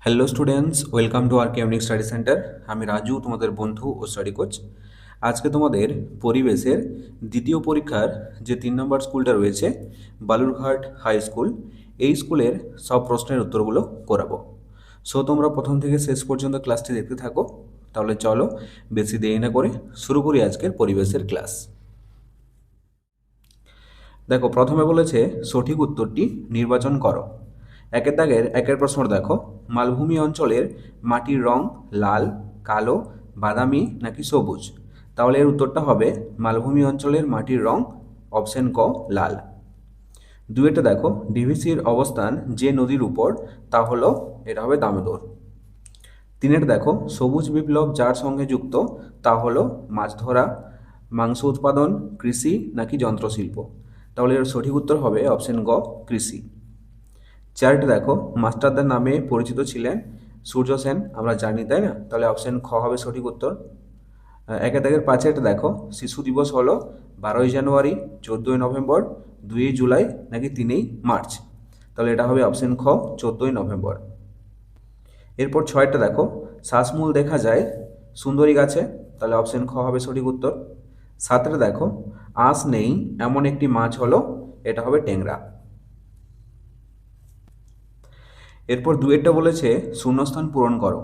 Hello students, welcome to R K unique study centre. আমি রাজু, তোমাদের বন্ধু ও স্টাডি কোচ। আজকে তোমাদের পরিবেশের দ্বিতীয় পরীক্ষার যে 3 নম্বর স্কুলটা রয়েছে, বালুরঘাট হাই স্কুল, এই স্কুলের সব প্রশ্নের উত্তরগুলো করাবো। সো তোমরা প্রথম থেকে শেষ পর্যন্ত ক্লাসটি দেখতে থাকো। তাহলে চলো বেশি দেরি না করে শুরু করি আজকের পরিবেশের ক্লাস। দেখো, প্রথমে বলেছে সঠিক উত্তরটি নির্বাচন করো। একের দাগের একের প্রশ্ন দেখো, মালভূমি অঞ্চলের মাটির রং লাল, কালো, বাদামি নাকি সবুজ? তাহলে এর উত্তরটা হবে মালভূমি অঞ্চলের মাটির রং অপশন ক লাল। দুয়েটা দেখো, ডিভিসির অবস্থান যে নদীর উপর তা হলো, এটা হবে দামোদর। তিনের দেখো, সবুজ বিপ্লব যার সঙ্গে যুক্ত তা হলো মাছ ধরা, মাংস উৎপাদন, কৃষি নাকি যন্ত্রশিল্প? তাহলে এর সঠিক উত্তর হবে অপশন গ কৃষি। চারটে দেখো, মাস্টারদার নামে পরিচিত ছিলেন সূর্য সেন, আমরা জানি তাই না? তাহলে অপশন খ হবে সঠিক উত্তর। একে দাগের পাঁচেরটা দেখো, শিশু দিবস হলো 12ই জানুয়ারি, 14ই নভেম্বর, 2ই জুলাই নাকি 3ই মার্চ? তাহলে এটা হবে অপশন খ 14ই নভেম্বর। এরপর ছয়টা দেখো, শ্বাসমূল দেখা যায় সুন্দরী গাছে, তাহলে অপশন খ হবে সঠিক উত্তর। সাতটা দেখো, আঁশ নেই এমন একটি মাছ হলো, এটা হবে ট্যাংরা। এরপর দুয়েরটা বলেছে শূন্যস্থান পূরণ করো।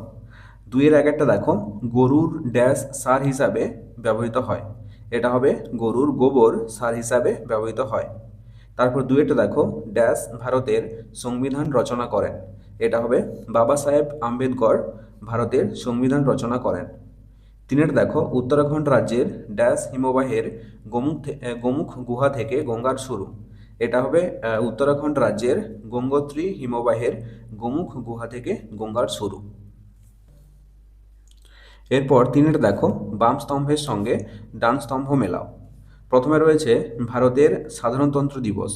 দুইয়ের একেরটা দেখো, গরুর ড্যাশ সার হিসাবে ব্যবহৃত হয়, এটা হবে গরুর গোবর সার হিসাবে ব্যবহৃত হয়। তারপর দুয়েরটা দেখো, ড্যাশ ভারতের সংবিধান রচনা করেন, এটা হবে বাবা সাহেব আম্বেদকর ভারতের সংবিধান রচনা করেন। তিনের দেখো, উত্তরাখণ্ড রাজ্যের ড্যাশ হিমবাহের গোমুখ গুহা থেকে গঙ্গার শুরু, এটা হবে উত্তরাখণ্ড রাজ্যের গঙ্গোত্রী হিমবাহের গোমুখ গুহা থেকে গঙ্গার শুরু। এরপর তিনের দেখো, বাম স্তম্ভের সঙ্গে ডান স্তম্ভ মেলাও। প্রথমে রয়েছে ভারতের সাধারণতন্ত্র দিবস,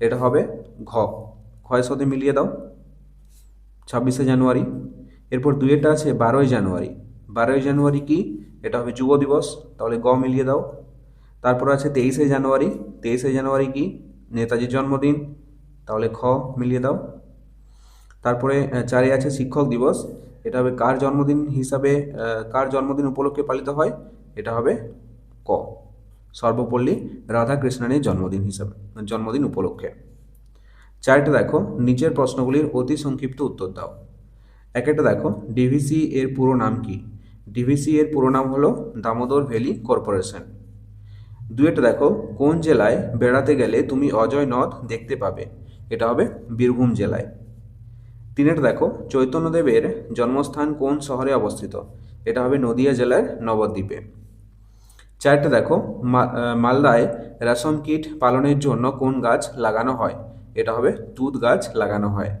এটা হবে ঘ, ক্ষয়ের সাথে মিলিয়ে দাও 26শে জানুয়ারি। এরপর দুইটা আছে 12ই জানুয়ারি, 12ই জানুয়ারি কি? এটা হবে যুব দিবস, তাহলে গ মিলিয়ে দাও। তারপর আছে 23শে জানুয়ারি, 23শে জানুয়ারি কি? নেতাজির জন্মদিন, তাহলে খ মিলিয়ে দাও। তারপরে চারে আছে শিক্ষক দিবস, এটা হবে কার জন্মদিন হিসাবে, কার জন্মদিন উপলক্ষে পালিত হয়? এটা হবে ক, সর্বপল্লী রাধাকৃষ্ণনের জন্মদিন হিসাবে, জন্মদিন উপলক্ষে। চারটা দেখো, নিচের প্রশ্নগুলির অতি সংক্ষিপ্ত উত্তর দাও। একটা দেখো, ডিভিসি এর পুরো নাম কি? ডিভিসি এর পুরো নাম হলো দামোদর ভ্যালি কর্পোরেশন। দুইটা দেখো, কোন জেলায় বেড়াতে গেলে তুমি অজয় নদ দেখতে পাবে? এটা হবে বীরভূম জেলায়। তিনের দেখো, চৈতন্যদেবের জন্মস্থান কোন শহরে অবস্থিত? এটা হবে নদিয়া জেলার নবদ্বীপে। চারটা দেখো, মালদায় রেশম কীট পালনের জন্য কোন গাছ লাগানো হয়? এটা হবে তুঁত গাছ লাগানো হয়।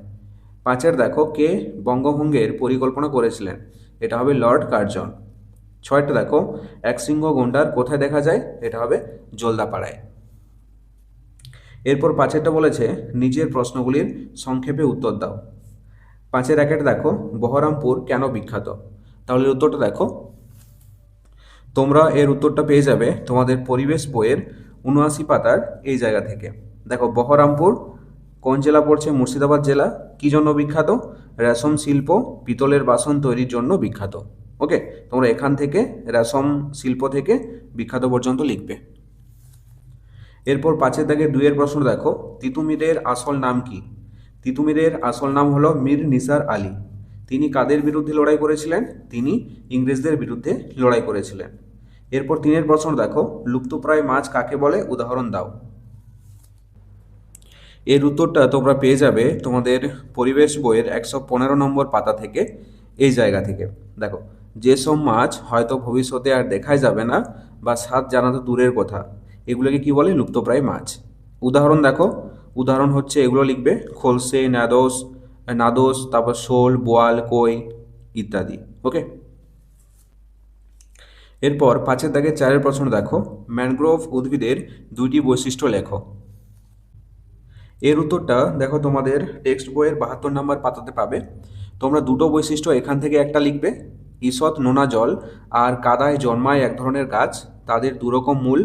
পাঁচের দেখো, কে বঙ্গভঙ্গের পরিকল্পনা করেছিলেন? এটা হবে লর্ড কার্জন। ছয়টা দেখো, একশৃঙ্গ গন্ডার কোথায় দেখা যায়? এটা হবে জলদাপাড়ায়। এরপর পাঁচেরটা বলেছে নিচের প্রশ্নগুলির সংক্ষেপে উত্তর দাও। পাঁচের একের দেখো, বহরমপুর কেন বিখ্যাত? তাহলে উত্তরটা দেখো, তোমরা এর উত্তরটা পেয়ে যাবে তোমাদের পরিবেশ বইয়ের 79 পাতার এই জায়গা থেকে। দেখো, বহরমপুর কোন জেলা পড়ছে? মুর্শিদাবাদ জেলা। কি জন্য বিখ্যাত? রেশম শিল্প, পিতলের বাসন তৈরির জন্য বিখ্যাত। ওকে, তোমরা এখান থেকে রেশম শিল্প থেকে বিখ্যাত পর্যন্ত লিখবে। এরপর পাঁচের দাগে দুইয়ের প্রশ্ন দেখো, তিতুমিরের আসল নাম কি? তিতুমিরের আসল নাম হলো মীর নিসার আলী। তিনি কাদের বিরুদ্ধে লড়াই করেছিলেন? তিনি ইংরেজদের বিরুদ্ধে লড়াই করেছিলেন। এরপর তিনের প্রশ্ন দেখো, লুপ্তপ্রায় মাছ কাকে বলে? উদাহরণ দাও। এর উত্তরটা তোমরা পেয়ে যাবে তোমাদের পরিবেশ বইয়ের 115 নম্বর পাতা থেকে, এই জায়গা থেকে। দেখো, যেসব মাছ হয়তো ভবিষ্যতে আর দেখাই যাবে না বা স্বাদ জানা তো দূরের কথা, এগুলোকে কি বলে? লুপ্তপ্রায় মাছ। উদাহরণ দেখো, উদাহরণ হচ্ছে এগুলো লিখবে খোলসে, নাদোস, তারপর শোল, বোয়াল, কই ইত্যাদি। ওকে, এরপর পাঁচের দাগে চারের প্রশ্ন দেখো, ম্যানগ্রোভ উদ্ভিদের দুইটি বৈশিষ্ট্য লেখো। এর উত্তরটা দেখো তোমাদের টেক্সট বইয়ের 72 নম্বর পাতাতে পাবে। তোমরা দুটো বৈশিষ্ট্য এখান থেকে একটা লিখবে, ঈষৎ নোনা জল আর কাদায় জন্মায় এক ধরনের গাছ, তাদের দুরকম মূল,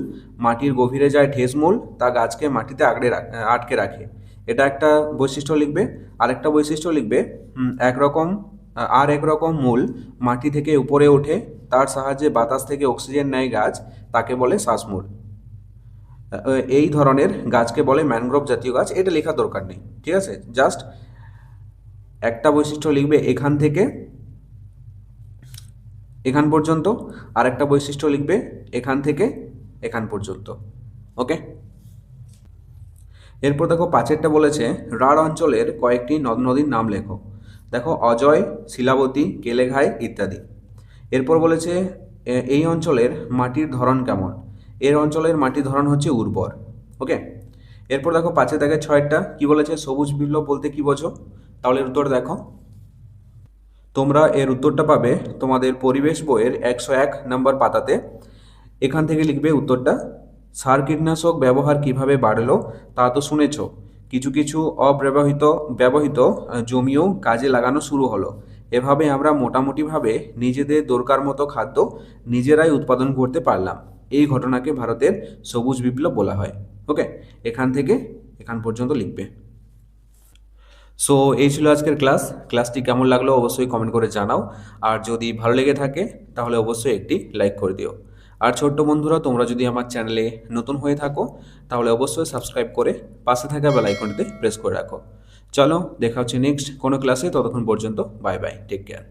মাটির গভীরে যায় ঠেস মূল, তা গাছকে মাটিতে আটকে রাখে। এটা একটা বৈশিষ্ট্য লিখবে। আরেকটা বৈশিষ্ট্য লিখবে, একরকম আর এক রকম মূল মাটি থেকে উপরে ওঠে, তার সাহায্যে বাতাস থেকে অক্সিজেন নেয় গাছ, তাকে বলে শ্বাসমূল। এই ধরনের গাছকে বলে ম্যানগ্রোভ জাতীয় গাছ। এটা লেখার দরকার নেই, ঠিক আছে? জাস্ট একটা বৈশিষ্ট্য লিখবে এখান থেকে এখান পর্যন্ত, আর একটা বৈশিষ্ট্য লিখবে এখান থেকে এখান পর্যন্ত। ওকে, এরপর দেখো 5এরটা বলেছে রাঢ় অঞ্চলের কয়েকটি নদ নদীর নাম লেখো। দেখো অজয়, শিলাবতী, কেলেঘাই ইত্যাদি। এরপর বলেছে এই অঞ্চলের মাটির ধরন কেমন। এর অঞ্চলের মাটির ধরন হচ্ছে উর্বর। ওকে, এরপর দেখো 5 থেকে 6 কি বলেছে, সবুজ বিপ্লব বলতে কি বোঝো। তাহলে উত্তর দেখো, তোমরা এর উত্তরটা পাবে তোমাদের পরিবেশ বইয়ের 101 নম্বর পাতাতে। এখান থেকে লিখবে উত্তরটা, সার কীটনাশক ব্যবহার কিভাবে বাড়লো তা তো শুনেছ, কিছু কিছু ব্যবহৃত জমিও কাজে লাগানো শুরু হলো। এভাবে আমরা মোটামুটিভাবে নিজেদের দরকার মতো খাদ্য নিজেরাই উৎপাদন করতে পারলাম। এই ঘটনাকে ভারতের সবুজ বিপ্লব বলা হয়। ওকে, এখান থেকে এখান পর্যন্ত লিখবে। সো এই ছিল আজকের ক্লাসটি কেমন লাগলো অবশ্যই কমেন্ট করে জানাও। আর যদি ভালো লেগে থাকে তাহলে অবশ্যই একটি লাইক করে দিও। আর ছোট্ট বন্ধুরা, তোমরা যদি আমার চ্যানেলে নতুন হয়ে থাকো তাহলে অবশ্যই সাবস্ক্রাইব করে পাশে থাকা বেল আইকনটিতে প্রেস করে রাখো। চলো, দেখা হচ্ছে নেক্সট কোনো ক্লাসে। ততক্ষণ পর্যন্ত বাই বাই, টেক কেয়ার।